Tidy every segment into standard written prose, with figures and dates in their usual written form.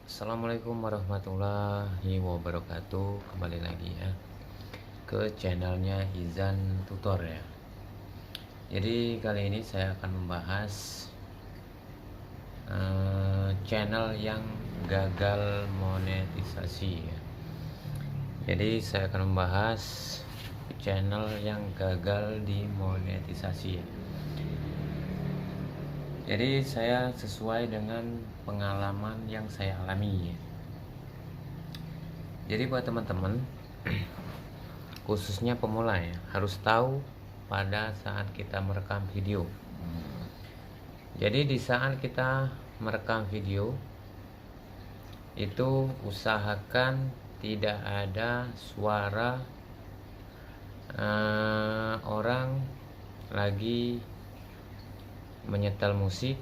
Assalamualaikum warahmatullahi wabarakatuh. Kembali lagi ya ke channelnya Izan Tutor ya. Jadi kali ini saya akan membahas channel yang gagal monetisasi ya. Jadi saya akan membahas channel yang gagal dimonetisasi ya. Jadi saya sesuai dengan pengalaman yang saya alami ya. Jadi buat teman-teman khususnya pemula ya, harus tahu pada saat kita merekam video. Jadi di saat kita merekam video itu usahakan tidak ada suara orang lagi menyetel musik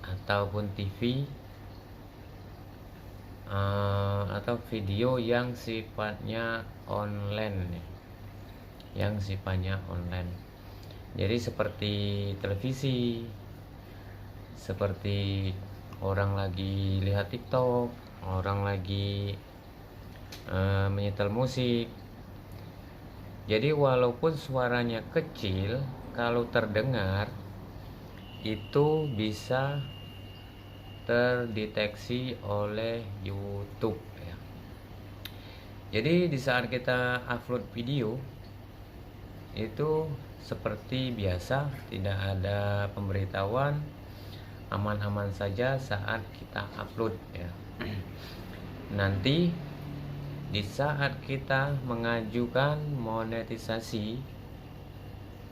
ataupun TV atau video yang sifatnya online ya. Jadi seperti televisi, seperti orang lagi lihat TikTok, orang lagi menyetel musik. Jadi walaupun suaranya kecil, kalau terdengar itu bisa terdeteksi oleh YouTube ya. Jadi di saat kita upload video itu seperti biasa, tidak ada pemberitahuan, aman-aman saja saat kita upload ya. Nanti di saat kita mengajukan monetisasi,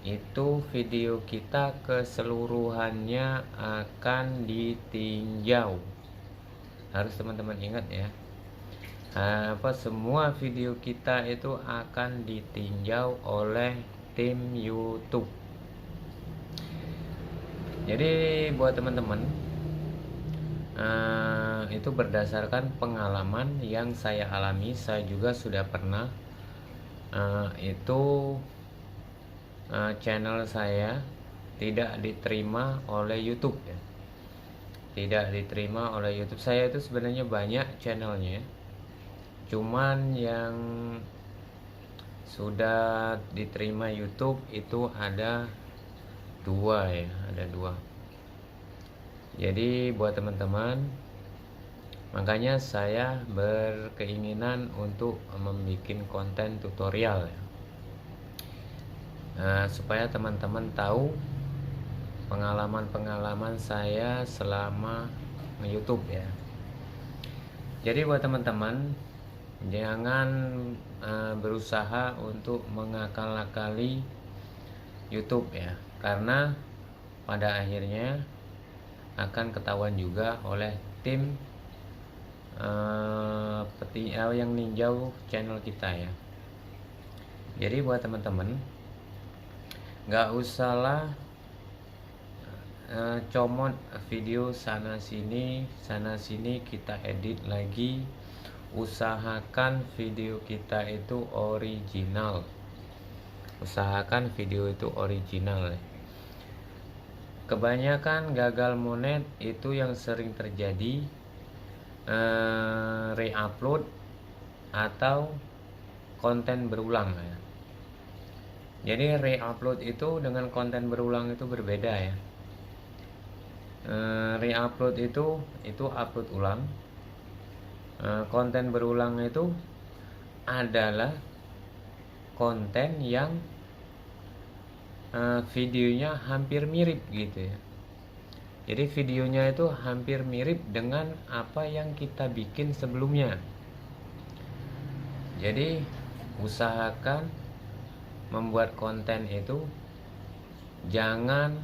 itu video kita keseluruhannya akan ditinjau. Harus teman-teman ingat ya, semua video kita itu akan ditinjau oleh tim YouTube. Jadi buat teman-teman, itu berdasarkan pengalaman yang saya alami. Saya juga sudah pernah channel saya tidak diterima oleh YouTube ya. Tidak diterima oleh YouTube. Saya itu sebenarnya banyak channelnya, cuman yang sudah diterima YouTube itu ada dua ya, ada dua. Jadi buat teman-teman, makanya saya berkeinginan untuk membuat konten tutorial ya. Supaya teman-teman tahu pengalaman-pengalaman saya selama nge-YouTube ya. Jadi buat teman-teman, jangan berusaha untuk mengakal-akali YouTube ya, karena pada akhirnya akan ketahuan juga oleh tim yang ninjau channel kita ya. Jadi buat teman-teman, nggak usahlah comot video sana sini kita edit lagi. Usahakan video kita itu original. Kebanyakan gagal monet itu yang sering terjadi re-upload atau konten berulang ya. Jadi re-upload itu dengan konten berulang itu berbeda ya. Re-upload itu upload ulang. Konten berulang itu adalah konten yang videonya hampir mirip gitu ya. Jadi videonya itu hampir mirip dengan apa yang kita bikin sebelumnya. Jadi usahakan membuat konten itu jangan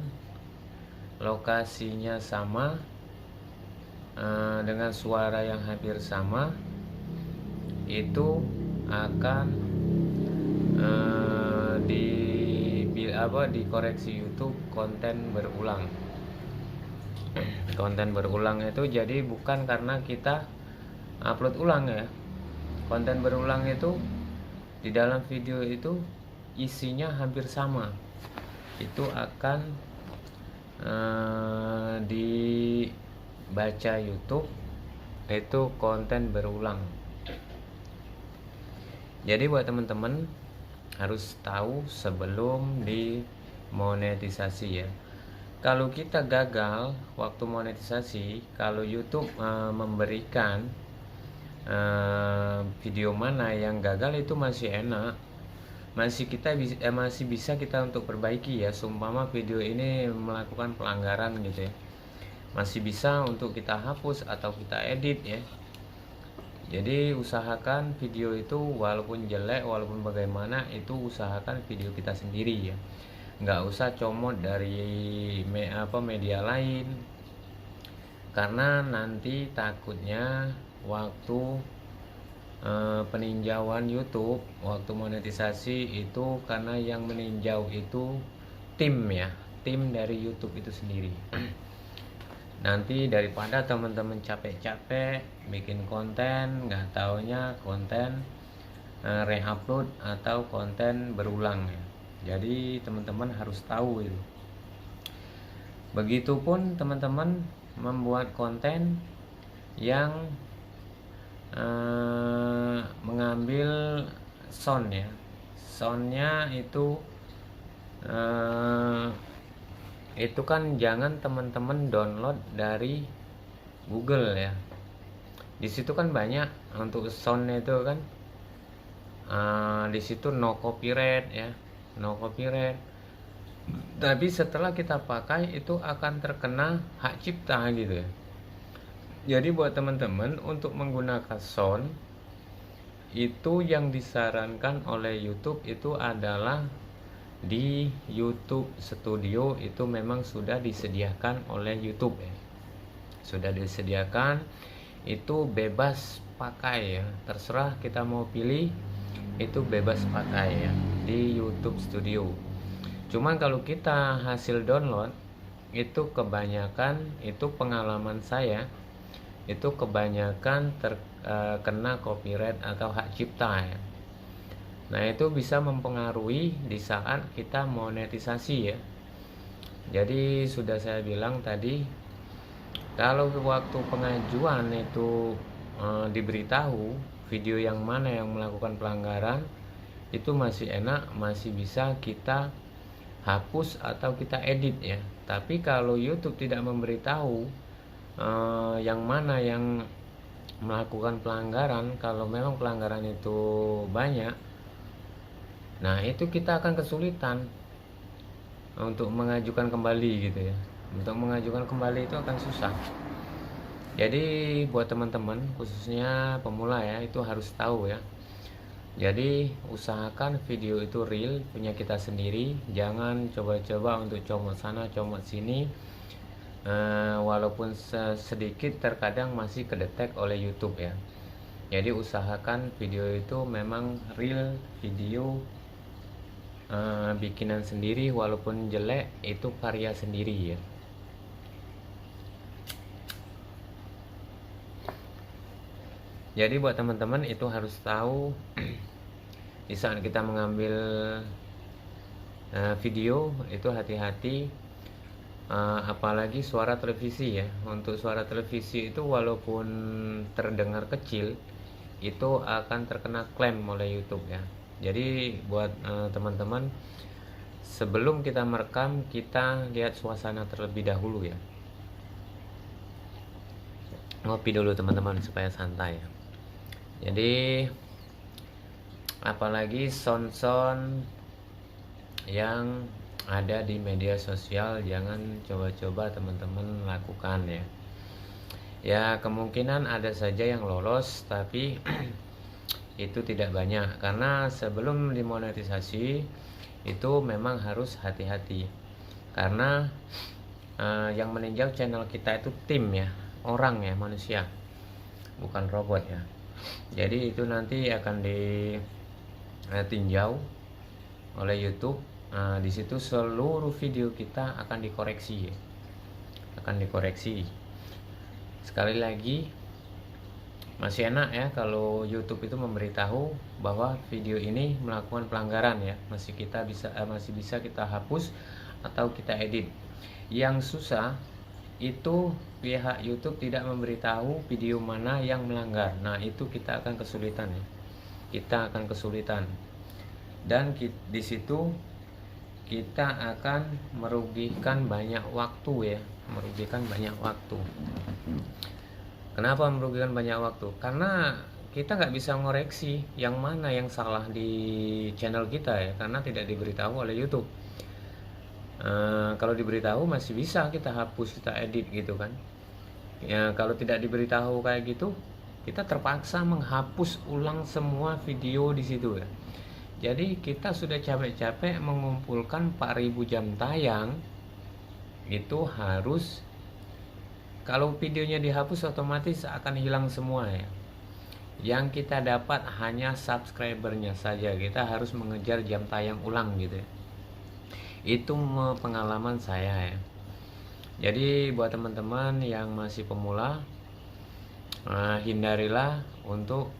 lokasinya sama, dengan suara yang hampir sama. Itu akan dikoreksi YouTube konten berulang. Konten berulang itu jadi bukan karena kita upload ulang ya. Konten berulang itu di dalam video itu isinya hampir sama. Itu akan dibaca YouTube itu konten berulang. Jadi buat teman-teman harus tahu sebelum dimonetisasi ya. Kalau kita gagal waktu monetisasi, kalau YouTube memberikan video mana yang gagal itu masih enak, masih bisa kita untuk perbaiki ya. Seumpama video ini melakukan pelanggaran gitu ya, masih bisa untuk kita hapus atau kita edit ya. Jadi usahakan video itu walaupun jelek, walaupun bagaimana, itu usahakan video kita sendiri ya, nggak usah comot dari media lain, karena nanti takutnya waktu peninjauan YouTube, waktu monetisasi itu, karena yang meninjau itu tim ya, tim dari YouTube itu sendiri. Nanti daripada teman-teman capek-capek bikin konten, nggak taunya konten re-upload atau konten berulang ya. Jadi teman-teman harus tahu itu. Begitupun teman-teman membuat konten yang mengambil sound ya. Soundnya itu kan jangan teman-teman download dari Google ya. Di situ kan banyak untuk soundnya itu kan. Di situ no copyright ya, no copyright. Tapi setelah kita pakai itu akan terkena hak cipta gitu ya. Jadi buat teman-teman untuk menggunakan sound itu yang disarankan oleh YouTube itu adalah di YouTube Studio, itu memang sudah disediakan oleh YouTube ya. Sudah disediakan, itu bebas pakai ya. Terserah kita mau pilih, itu bebas pakai ya di YouTube Studio. Cuman kalau kita hasil download itu kebanyakan, itu pengalaman saya, itu kebanyakan terkena copyright atau hak cipta ya. Nah itu bisa mempengaruhi di saat kita monetisasi ya. Jadi sudah saya bilang tadi, kalau waktu pengajuan itu diberitahu video yang mana yang melakukan pelanggaran, itu masih enak, masih bisa kita hapus atau kita edit ya. Tapi kalau YouTube tidak memberitahu yang mana yang melakukan pelanggaran, kalau memang pelanggaran itu banyak, nah itu kita akan kesulitan untuk mengajukan kembali gitu ya. Untuk mengajukan kembali itu akan susah. Jadi buat teman-teman khususnya pemula ya, itu harus tahu ya. Jadi usahakan video itu real, punya kita sendiri. Jangan coba-coba untuk comot sana comot sini. Walaupun sedikit terkadang masih kedetek oleh YouTube ya. Jadi usahakan video itu memang real video, bikinan sendiri, walaupun jelek itu karya sendiri ya. Jadi buat teman-teman itu harus tahu di saat kita mengambil video itu hati-hati, apalagi suara televisi ya. Untuk suara televisi itu walaupun terdengar kecil, itu akan terkena klaim oleh YouTube ya. Jadi buat teman-teman, sebelum kita merekam, kita lihat suasana terlebih dahulu ya. Ngopi dulu teman-teman supaya santai ya. Jadi apalagi sound-sound yang ada di media sosial, jangan coba-coba teman-teman lakukan ya. Ya kemungkinan ada saja yang lolos, tapi itu tidak banyak, karena sebelum dimonetisasi itu memang harus hati-hati, karena yang meninjau channel kita itu tim ya, orang ya, manusia, bukan robot ya. Jadi itu nanti akan ditinjau oleh YouTube. Di situ seluruh video kita akan dikoreksi ya. Akan dikoreksi. Sekali lagi, masih enak ya kalau YouTube itu memberitahu bahwa video ini melakukan pelanggaran ya. Masih bisa kita hapus atau kita edit. Yang susah itu pihak YouTube tidak memberitahu video mana yang melanggar. Nah, itu kita akan kesulitan ya. Kita akan kesulitan. Dan di situ kita akan merugikan banyak waktu ya, merugikan banyak waktu. Kenapa merugikan banyak waktu? Karena kita nggak bisa ngoreksi yang mana yang salah di channel kita ya, karena tidak diberitahu oleh YouTube. Kalau diberitahu masih bisa kita hapus, kita edit gitu kan ya. Kalau tidak diberitahu kayak gitu, kita terpaksa menghapus ulang semua video di situ ya. Jadi kita sudah capek-capek mengumpulkan 4000 jam tayang, itu harus, kalau videonya dihapus otomatis akan hilang semua ya. Yang kita dapat hanya subscribernya saja. Kita harus mengejar jam tayang ulang gitu ya. Itu pengalaman saya ya. Jadi buat teman-teman yang masih pemula, hindarilah untuk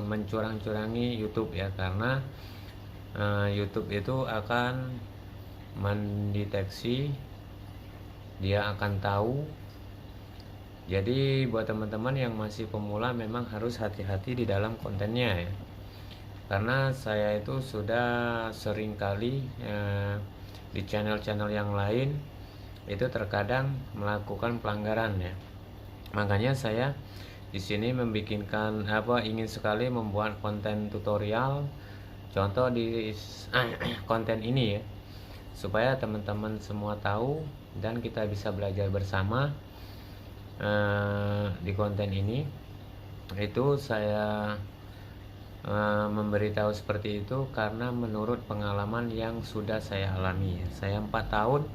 mencurang-curangi YouTube ya, karena YouTube itu akan mendeteksi, dia akan tahu. Jadi buat teman-teman yang masih pemula memang harus hati-hati di dalam kontennya ya. Karena saya itu sudah sering kali di channel-channel yang lain itu terkadang melakukan pelanggaran ya. Makanya saya di sini membikinkan ingin sekali membuat konten tutorial contoh di konten ini ya, supaya teman-teman semua tahu dan kita bisa belajar bersama di konten ini. Itu saya memberitahu seperti itu karena menurut pengalaman yang sudah saya alami. Saya 4 tahun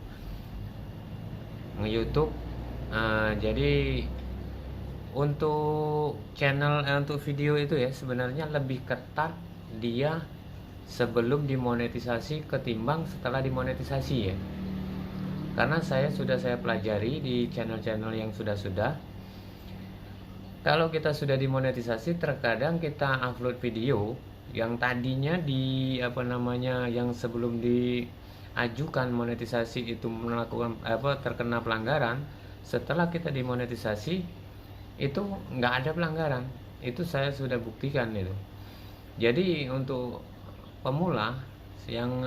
nge-YouTube, jadi untuk channel untuk video itu ya sebenarnya lebih ketat dia sebelum dimonetisasi ketimbang setelah dimonetisasi ya. Karena saya pelajari di channel-channel yang sudah, kalau kita sudah dimonetisasi, terkadang kita upload video yang tadinya yang sebelum diajukan monetisasi itu melakukan terkena pelanggaran, setelah kita dimonetisasi itu nggak ada pelanggaran. Itu saya sudah buktikan itu. Jadi untuk pemula yang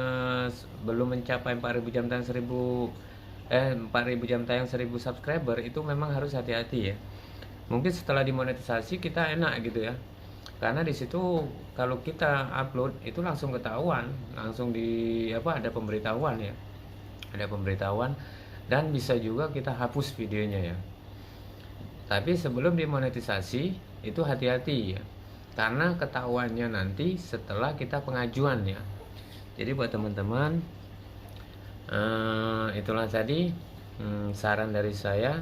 belum mencapai 4000 jam tayang 4000 jam tayang 1000 subscriber, itu memang harus hati-hati ya. Mungkin setelah dimonetisasi kita enak gitu ya, karena di situ kalau kita upload itu langsung ketahuan, langsung ada pemberitahuan ya, ada pemberitahuan, dan bisa juga kita hapus videonya ya. Tapi sebelum dimonetisasi itu hati-hati ya, karena ketahuannya nanti setelah kita pengajuan ya. Jadi buat teman-teman, itulah tadi saran dari saya.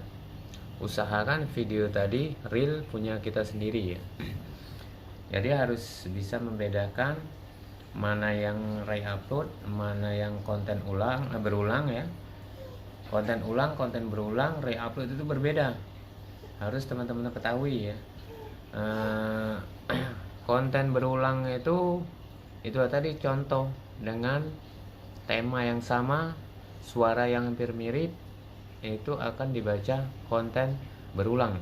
Usahakan video tadi real punya kita sendiri ya. Jadi harus bisa membedakan mana yang re-upload, mana yang konten berulang ya. Konten ulang, konten berulang, re-upload itu berbeda. Harus teman-teman ketahui ya. Konten berulang itu tadi contoh dengan tema yang sama, suara yang hampir mirip, itu akan dibaca konten berulang.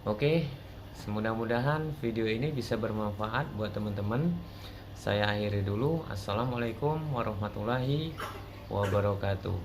Oke, mudah-mudahan video ini bisa bermanfaat buat teman-teman. Saya akhiri dulu. Assalamualaikum warahmatullahi wabarakatuh.